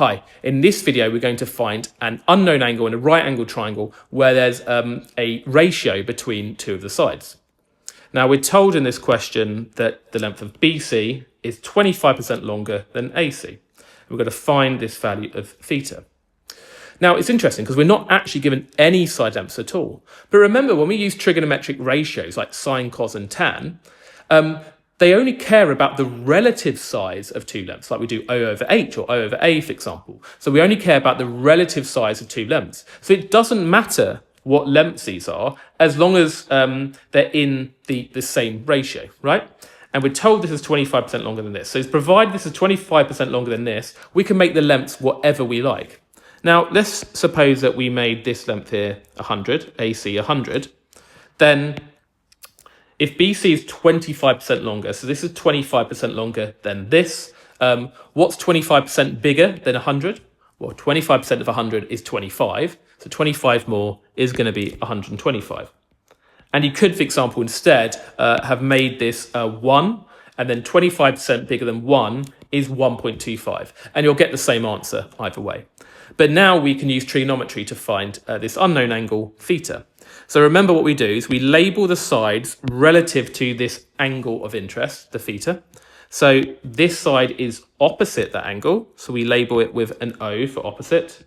Hi, in this video we're going to find an unknown angle in a right angled triangle where there's a ratio between two of the sides. Now we're told in this question that the length of BC is 25% longer than AC. We're going to find this value of theta. Now it's interesting because we're not actually given any side lengths at all. But remember, when we use trigonometric ratios like sine, cos and tan, they only care about the relative size of two lengths, like we do O over H or O over A, for example. So we only care about the relative size of two lengths. So it doesn't matter what lengths these are, as long as they're in the same ratio, right? And we're told this is 25% longer than this. So provided this is 25% longer than this, we can make the lengths whatever we like. Now, let's suppose that we made this length here 100, AC 100, then if BC is 25% longer, so this is 25% longer than this, what's 25% bigger than 100? Well, 25% of 100 is 25, so 25 more is going to be 125. And you could, for example, instead have made this 1, and then 25% bigger than 1 is 1.25, and you'll get the same answer either way. But now we can use trigonometry to find this unknown angle, theta. So remember what we do is we label the sides relative to this angle of interest, the theta. So this side is opposite that angle, so we label it with an O for opposite.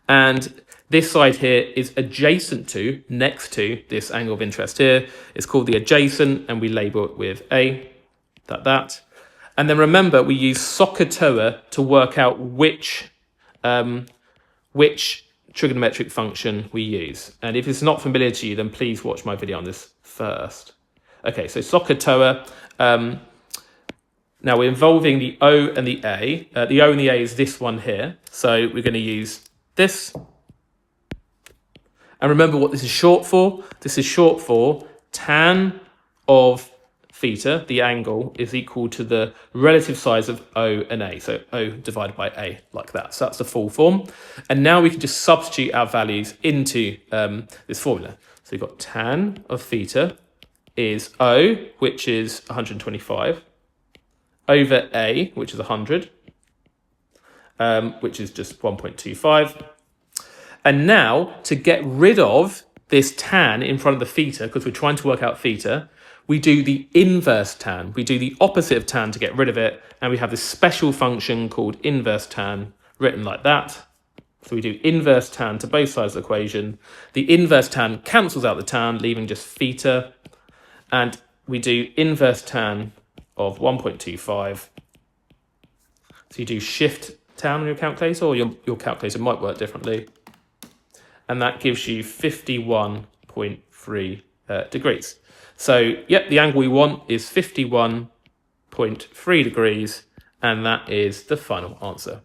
And this side here is adjacent to, next to this angle of interest here. It's called the adjacent, and we label it with A, that. And then remember, we use SOHCAHTOA to work out which trigonometric function we use. And if it's not familiar to you, then please watch my video on this first. Okay, so SOHCAHTOA. Now we're involving the O and the A. The O and the A is this one here. So we're going to use this. And remember what this is short for. This is short for tan of theta, the angle, is equal to the relative size of O and A. So O divided by A, like that. So that's the full form. And now we can just substitute our values into this formula. So we've got tan of theta is O, which is 125, over A, which is 100, which is just 1.25. And now, to get rid of this tan in front of the theta, because we're trying to work out theta, we do the inverse tan. We do the opposite of tan to get rid of it, and we have this special function called inverse tan, written like that. So we do inverse tan to both sides of the equation. The inverse tan cancels out the tan, leaving just theta. And we do inverse tan of 1.25. So you do shift tan on your calculator, or your calculator might work differently. And that gives you 51.3 degrees. So, yep, the angle we want is 51.3 degrees, and that is the final answer.